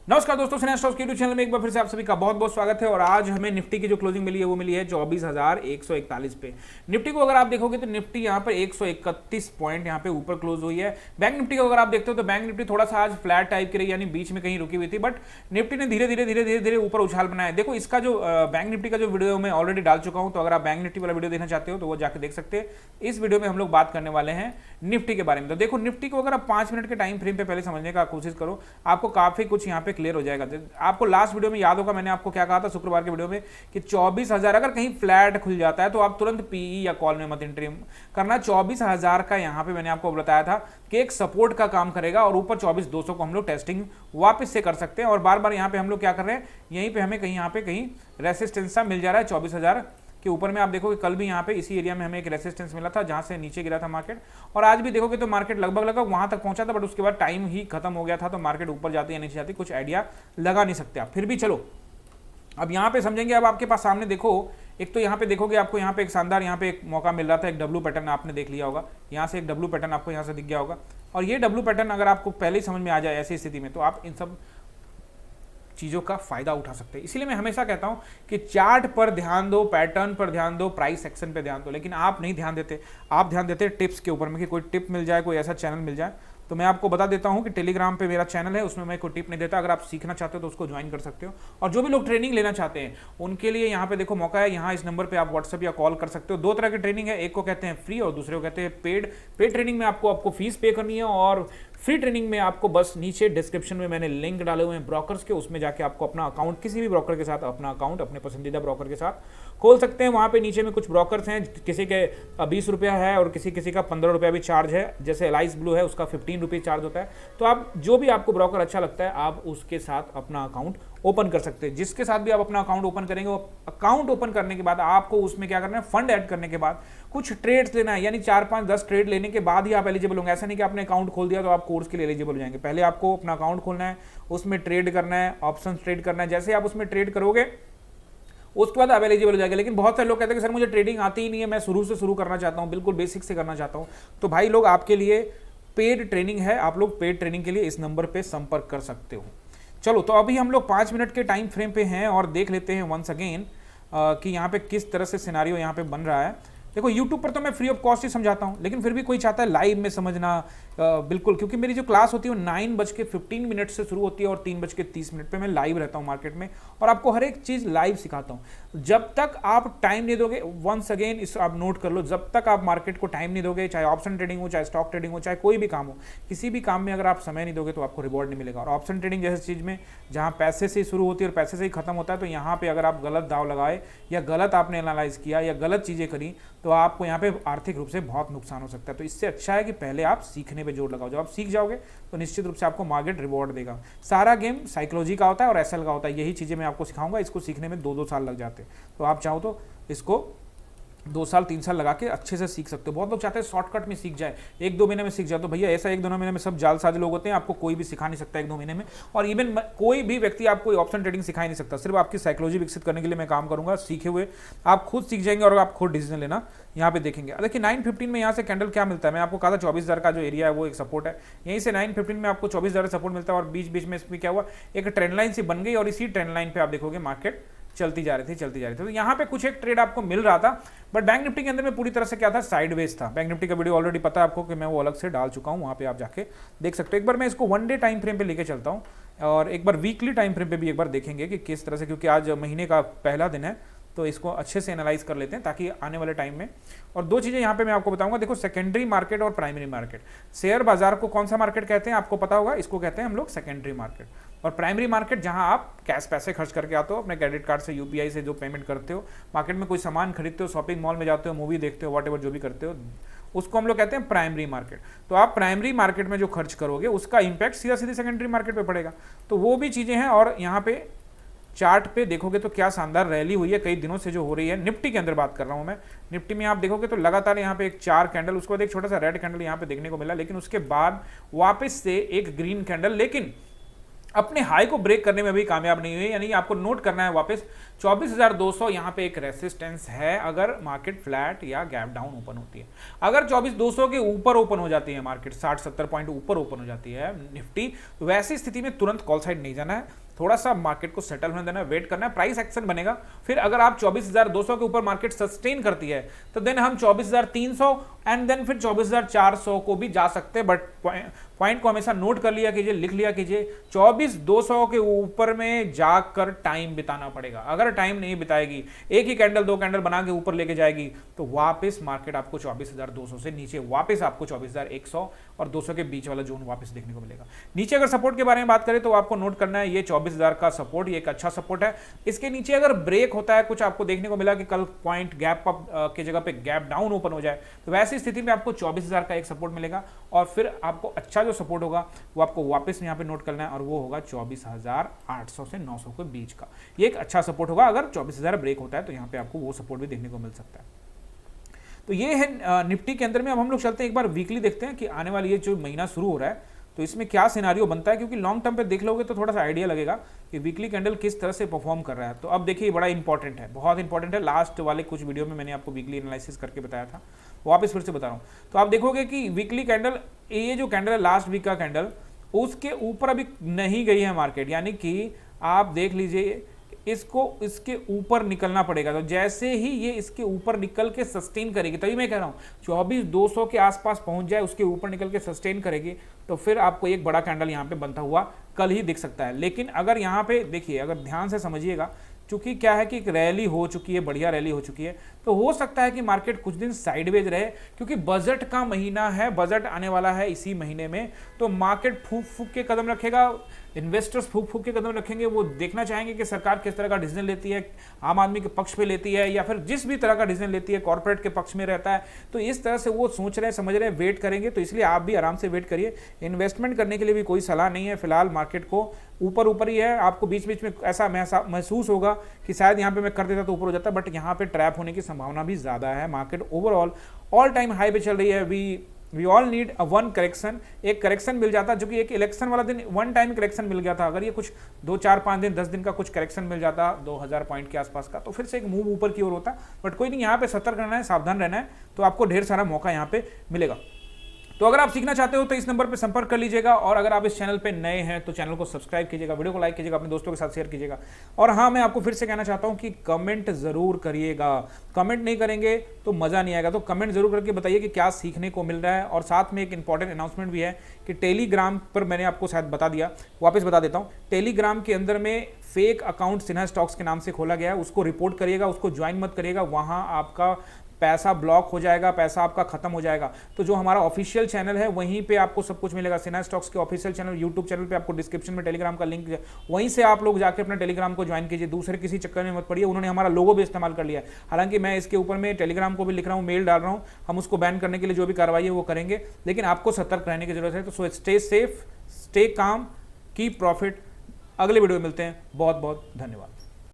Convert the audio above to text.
नमस्कार दोस्तों, स्नेहा स्टॉक्स के यूट्यूब चैनल में एक बार फिर से आप सभी का बहुत बहुत स्वागत है। और आज हमें निफ्टी की जो क्लोजिंग मिली है वो मिली है 24,141 पे। निफ्टी को अगर आप देखोगे तो निफ्टी यहाँ पर 131 पॉइंट यहाँ पे ऊपर क्लोज हुई है। बैंक निफ्टी को अगर आप देखते हो तो बैंक निफ्टी थोड़ा सा आज फ्लैट टाइप की रही, यानी बीच में कहीं रुकी हुई थी, बट निफ्टी ने धीरे धीरे ऊपर उछाल बनाया। देखो इसका जो बैंक निफ्टी का जो वीडियो मैं ऑलरेडी डाल चुका हूँ, तो अगर आप बैंक निफ्टी वाला वीडियो देखना चाहते हो तो वो जाकर देख सकते हैं। इस वीडियो में हम लोग बात करने वाले हैं निफ्टी के बारे में। तो देखो निफ्टी को अगर आप 5 मिनट के टाइम फ्रेम पे पहले समझने का कोशिश करो, आपको काफी कुछ यहाँ पे क्लियर हो जाएगा। आपको लास्ट वीडियो में याद होगा मैंने आपको क्या कहा था शुक्रवार के वीडियो में कि 24,000 अगर कहीं फ्लैट खुल जाता है तो आप तुरंत पीई या कॉल में मत एंट्री करना। 24,000 का यहाँ पे मैंने आपको बताया था कि एक सपोर्ट का काम करेगा और ऊपर 24,200 को हम लोग टेस्टिंग वापस से कर सकते हैं। और बार बार यहाँ पे हम लोग क्या कर रहे हैं, यहीं पे हमें कहीं यहाँ पे कहीं रेसिस्टेंस सा मिल जा रहा है 24,000 के ऊपर में। आप देखोगे कल भी यहाँ पे इसी एरिया में हमें एक रेसिस्टेंस मिला था जहाँ से नीचे गिरा था मार्केट, और आज भी देखोगे तो मार्केट लगभग वहाँ तक पहुंचा था, बट उसके बाद टाइम ही खत्म हो गया था। तो मार्केट ऊपर जाती या नीचे जाती कुछ आइडिया लगा नहीं सकते आप। फिर भी चलो अब यहाँ पे समझेंगे। अब आपके पास सामने देखो, एक तो यहाँ पे देखोगे आपको यहाँ पे एक शानदार यहाँ पे एक मौका मिल रहा था, एक डब्ल्यू पैटर्न आपने देख लिया होगा, यहाँ से एक डब्ल्यू पैटर्न आपको यहाँ से दिख गया होगा। और ये डब्ल्यू पैटर्न अगर आपको पहले ही समझ में आ जाए ऐसी स्थिति में, तो आप इन सब चीज़ों का फायदा उठा सकते हैं। इसीलिए मैं हमेशा कहता हूं कि चार्ट पर ध्यान दो, पैटर्न पर ध्यान दो, प्राइस सेक्शन पे ध्यान दो, लेकिन आप नहीं ध्यान देते। आप ध्यान देते टिप्स के ऊपर में कि कोई टिप मिल जाए, कोई ऐसा चैनल मिल जाए। तो मैं आपको बता देता हूं कि टेलीग्राम पे मेरा चैनल है, उसमें मैं कोई टिप नहीं देता। अगर आप सीखना चाहते हो तो उसको ज्वाइन कर सकते हो। और जो भी लोग ट्रेनिंग लेना चाहते हैं उनके लिए यहाँ पे देखो मौका है, यहाँ इस नंबर पे आप व्हाट्सएप या कॉल कर सकते हो। दो तरह की ट्रेनिंग है, एक को कहते हैं फ्री और दूसरे को कहते हैं पेड। पेड ट्रेनिंग में आपको फीस पे करनी है, और फ्री ट्रेनिंग में आपको बस नीचे डिस्क्रिप्शन में मैंने लिंक डाले हुए हैं ब्रोकर्स के, उसमें जाके आपको अपना अकाउंट किसी भी ब्रोकर के साथ अपना अकाउंट अपने पसंदीदा ब्रोकर के साथ खोल सकते हैं। वहाँ पे नीचे में कुछ ब्रोकर्स हैं, किसी के 20 रुपया है और किसी का 15 रुपया भी चार्ज है। जैसे एलाइस ब्लू है उसका 15 रुपये चार्ज होता है। तो आप जो भी आपको ब्रोकर अच्छा लगता है आप उसके साथ अपना अकाउंट ओपन कर सकते हैं। जिसके साथ भी आप अपना अकाउंट ओपन करेंगे, वो अकाउंट ओपन करने के बाद आपको उसमें क्या करना है, फंड ऐड करने के बाद कुछ ट्रेड्स लेना है, यानी 4, 5, 10 ट्रेड लेने के बाद ही आप एलिजिबल होंगे। ऐसा नहीं कि आपने अकाउंट खोल दिया तो आप कोर्स के लिए एलिजिबल हो जाएंगे। पहले आपको अपना अकाउंट खोलना है, उसमें ट्रेड करना है, ऑप्शन ट्रेड करना है। जैसे आप उसमें ट्रेड करोगे उसके बाद आप एलिजिबल हो जाएगा। लेकिन बहुत सारे लोग कहते हैं कि सर मुझे ट्रेडिंग आती ही नहीं है, मैं शुरू से शुरू करना चाहता हूँ, बिल्कुल बेसिक से करना चाहता हूँ। तो भाई लोग आपके लिए पेड ट्रेनिंग है, आप लोग पेड ट्रेनिंग के लिए इस नंबर पे संपर्क कर सकते हो। चलो तो अभी हम लोग 5 मिनट के टाइम फ्रेम पे हैं और देख लेते हैं वंस अगेन कि यहाँ पे किस तरह से सिनारियो यहाँ पे बन रहा है। देखो YouTube पर तो मैं फ्री ऑफ कॉस्ट ही समझाता हूँ, लेकिन फिर भी कोई चाहता है लाइव में समझना, बिल्कुल, क्योंकि मेरी जो क्लास होती है वो 9:15 से शुरू होती है और 3:30 पे मैं लाइव रहता हूँ मार्केट में, और आपको हर एक चीज़ लाइव सिखाता हूँ। जब तक आप टाइम नहीं दोगे, वंस अगेन इस आप नोट कर लो, जब तक आप मार्केट को टाइम नहीं दोगे, चाहे ऑप्शन ट्रेडिंग हो, चाहे स्टॉक ट्रेडिंग हो, चाहे कोई भी काम हो, किसी भी काम में अगर आप समय नहीं दोगे तो आपको रिवॉर्ड नहीं मिलेगा। और ऑप्शन ट्रेडिंग जैसी चीज़ में जहाँ पैसे से शुरू होती है और पैसे से ही खत्म होता है, तो यहाँ पे अगर आप गलत दाव लगाए या गलत आपने एनालाइज किया या गलत चीज़ें करी तो आपको यहाँ पे आर्थिक रूप से बहुत नुकसान हो सकता है। तो इससे अच्छा है कि पहले आप सीखने पे जोर लगाओ। जब आप सीख जाओगे तो निश्चित रूप से आपको मार्केट रिवॉर्ड देगा। सारा गेम साइकोलॉजी का होता है और एसएल का होता है। यही चीज़ें मैं आपको सिखाऊंगा। इसको सीखने में 2-2 साल लग जाते हैं, तो आप चाहो तो इसको 2 साल 3 साल लगा के अच्छे से सीख सकते हो। बहुत लोग चाहते हैं शॉर्टकट में सीख जाए, 1-2 महीने में सीख जाए। तो भैया ऐसा 1-2 महीने में सब जालसाज लोग होते हैं, आपको कोई भी सिखा नहीं सकता 1-2 महीने में। और इवन कोई भी व्यक्ति आपको ऑप्शन ट्रेडिंग सिखा ही नहीं सकता। सिर्फ आपकी साइकोलॉजी विकसित करने के लिए मैं काम करूंगा। सीखे हुए आप खुद सीख जाएंगे और आप खुद डिसीजन लेना यहाँ पे देखेंगे। देखिए 9:15 में यहाँ से कैंडल क्या मिलता है, मैं आपको कहा था 24,000 का जो एरिया है वो एक सपोर्ट है। यहीं से 9:15 में आपको 24,000 सपोर्ट मिलता है, और बीच बीच में इसमें क्या हुआ, एक ट्रेंड लाइन सी बन गई, और इसी ट्रेंड लाइन पे आप देखोगे मार्केट चलती जा रही थी। तो यहाँ पे कुछ एक ट्रेड आपको मिल रहा था, बट बैंक निफ्टी के अंदर में पूरी तरह से क्या था, साइडवेज था। बैंक निफ्टी का वीडियो ऑलरेडी पता है आपको कि मैं वो अलग से डाल चुका हूँ, वहाँ पे आप जाके देख सकते हो। एक बार मैं इसको 1 डे टाइम फ्रेम पे लेके चलता हूँ और एक बार वीकली टाइम फ्रेम पे भी एक बार देखेंगे कि किस तरह से, क्योंकि आज महीने का पहला दिन है तो इसको अच्छे से एनालाइज कर लेते हैं ताकि आने वाले टाइम में। और 2 चीज़ें यहाँ पे मैं आपको बताऊंगा। देखो सेकेंडरी मार्केट और प्राइमरी मार्केट। शेयर बाजार को कौन सा मार्केट कहते हैं आपको पता होगा, इसको कहते हैं हम लोग सेकेंडरी मार्केट। और प्राइमरी मार्केट जहां आप कैश पैसे खर्च करके आते हो, अपने क्रेडिट कार्ड से, यूपीआई से जो पेमेंट करते हो, मार्केट में कोई सामान खरीदते हो, शॉपिंग मॉल में जाते हो, मूवी देखते हो, वॉट एवर जो भी करते हो, उसको हम लोग कहते हैं प्राइमरी मार्केट। तो आप प्राइमरी मार्केट में जो खर्च करोगे उसका इंपैक्ट सीधा सीधे सेकेंडरी मार्केट पे पड़ेगा। तो वो भी चीज़ें हैं। और यहाँ पे चार्ट पे देखोगे तो क्या शानदार रैली हुई है कई दिनों से जो हो रही है। निफ्टी के अंदर बात कर रहा हूँ मैं। निफ्टी में आप देखोगे तो लगातार यहाँ पे एक 4 कैंडल, उसके बाद एक छोटा सा रेड कैंडल यहाँ पे देखने को मिला, लेकिन उसके बाद वापस से एक ग्रीन कैंडल। लेकिन अपने हाई को ब्रेक करने में भी कामयाब नहीं हुई, यानी आपको नोट करना है वापस 24,200 यहाँ पे एक रेसिस्टेंस है अगर मार्केट फ्लैट या गैप डाउन ओपन होती है। अगर 24,200 के ऊपर ओपन हो जाती है मार्केट, 60-70 पॉइंट ऊपर ओपन हो जाती है निफ्टी, तो वैसी स्थिति में तुरंत कॉल साइड नहीं जाना है, थोड़ा सा मार्केट को सेटल होने देना है, वेट करना है, प्राइस एक्शन बनेगा। फिर अगर आप 24,200 के ऊपर मार्केट सस्टेन करती है तो देन हम 24,300 एंड देन फिर 24,400 को भी जा सकते हैं। बट पॉइंट को हमेशा नोट कर लिया कीजिए, लिख लिया कीजिए, 24,200 के ऊपर में जाकर टाइम बिताना पड़ेगा। अगर टाइम नहीं बिताएगी, एक ही कैंडल 2 कैंडल बना के ऊपर लेके जाएगी, तो वापस मार्केट आपको 24,200 से नीचे वापस आपको 24,100 और 200 के बीच वाला जोन वापस देखने को मिलेगा। नीचे अगर सपोर्ट के बारे में बात करें तो आपको नोट करना है ये 24,000 का सपोर्ट, ये एक अच्छा सपोर्ट है। इसके नीचे अगर ब्रेक होता है, कुछ आपको देखने को मिला कि कल पॉइंट गैप अप की जगह पे गैप डाउन ओपन हो जाए, तो वैसी स्थिति में आपको 24,000 का एक सपोर्ट मिलेगा और फिर आपको अच्छा जो सपोर्ट होगा वो आपको वापस यहाँ पे नोट करना है और वो होगा 24,800 से 900 के बीच का। ये एक अच्छा सपोर्ट होगा, अगर 24,000 ब्रेक होता है तो यहाँ पे आपको वो सपोर्ट भी देखने को मिल सकता है। तो ये है निफ्टी के अंदर में। अब हम लोग चलते हैं एक बार वीकली, देखते हैं कि आने वाली ये जो महीना शुरू हो रहा है तो इसमें क्या सिनारियो बनता है, क्योंकि लॉन्ग टर्म पे देख लोगे तो थोड़ा सा आइडिया लगेगा कि वीकली कैंडल किस तरह से परफॉर्म कर रहा है। तो अब देखिए बड़ा इंपॉर्टेंट है, बहुत इंपॉर्टेंट है। लास्ट वाले कुछ वीडियो में मैंने आपको वीकली एनालिसिस करके बताया था, वापस फिर से बता रहा हूँ। तो आप देखोगे कि वीकली कैंडल, ये जो कैंडल है लास्ट वीक का कैंडल, उसके ऊपर अभी नहीं गई है मार्केट, यानी कि आप देख लीजिए इसको इसके ऊपर निकलना पड़ेगा। तो जैसे ही ये इसके ऊपर निकल के सस्टेन करेगी, तभी मैं कह रहा हूँ 24,200 के आसपास पहुंच जाए, उसके ऊपर निकल के सस्टेन करेगी, तो फिर आपको एक बड़ा कैंडल यहाँ पे बनता हुआ कल ही दिख सकता है। लेकिन अगर यहाँ पे देखिए, अगर ध्यान से समझिएगा, चूंकि क्या है कि एक रैली हो चुकी है, बढ़िया रैली हो चुकी है, तो हो सकता है कि मार्केट कुछ दिन साइडवेज रहे, क्योंकि बजट का महीना है, बजट आने वाला है इसी महीने में। तो मार्केट फूक फूक के कदम रखेगा, इन्वेस्टर्स फूक फूक के कदम रखेंगे, वो देखना चाहेंगे कि सरकार किस तरह का डिसीजन लेती है, आम आदमी के पक्ष पे लेती है या फिर जिस भी तरह का डिसीजन लेती है कॉर्पोरेट के पक्ष में रहता है। तो इस तरह से वो सोच रहे हैं, समझ रहे हैं, वेट करेंगे। तो इसलिए आप भी आराम से वेट करिए। इन्वेस्टमेंट करने के लिए भी कोई सलाह नहीं है फिलहाल, मार्केट को ऊपर ही है। आपको बीच बीच में ऐसा महसूस होगा कि शायद यहाँ पे मैं कर देता तो ऊपर हो जाता, बट यहाँ पे ट्रैप होने की संभावना भी ज़्यादा है। Market overall all time high पे चल रही है। We all need a one correction, एक करेक्शन मिल जाता, जो कि एक इलेक्शन वाला दिन वन टाइम करेक्शन मिल गया था। अगर ये कुछ 2, 4, 5 दिन 10 दिन का कुछ करेक्शन मिल जाता 2000 पॉइंट के आसपास का, तो फिर से एक मूव ऊपर की ओर होता। बट कोई नहीं, यहाँ पे सतर्क रहना है, सावधान रहना है, तो आपको ढेर सारा मौका यहाँ पे मिलेगा। तो अगर आप सीखना चाहते हो तो इस नंबर पे संपर्क कर लीजिएगा, और अगर आप इस चैनल पे नए हैं तो चैनल को सब्सक्राइब कीजिएगा, वीडियो को लाइक कीजिएगा, अपने दोस्तों के साथ शेयर कीजिएगा। और हाँ, मैं आपको फिर से कहना चाहता हूँ कि कमेंट जरूर करिएगा, कमेंट नहीं करेंगे तो मज़ा नहीं आएगा। तो कमेंट जरूर करके बताइए कि क्या सीखने को मिल रहा है। और साथ में एक इंपॉर्टेंट अनाउंसमेंट भी है कि टेलीग्राम पर मैंने आपको शायद बता दिया, वापस बता देता हूँ। टेलीग्राम के अंदर में फेक अकाउंट सिन्हा स्टॉक्स के नाम से खोला गया है, उसको रिपोर्ट करिएगा, उसको ज्वाइन मत करिएगा, वहाँ आपका पैसा ब्लॉक हो जाएगा, पैसा आपका खत्म हो जाएगा। तो जो हमारा ऑफिशियल चैनल है वहीं पे आपको सब कुछ मिलेगा। सिन्हा स्टॉक्स के ऑफिशियल चैनल यूट्यूब चैनल पे आपको डिस्क्रिप्शन में टेलीग्राम का लिंक है, वहीं से आप लोग जाके अपना टेलीग्राम को ज्वाइन कीजिए। दूसरे किसी चक्कर में मत पड़िए, उन्होंने हमारा लोगो भी इस्तेमाल कर लिया है। हालांकि मैं इसके ऊपर में टेलीग्राम को भी लिख रहा हूँ, मेल डाल रहा हूँ, हम उसको बैन करने के लिए जो भी कार्रवाई है वो करेंगे, लेकिन आपको सतर्क रहने की जरूरत है। तो so stay safe, stay calm, keep profit. अगले वीडियो में मिलते हैं। बहुत बहुत धन्यवाद।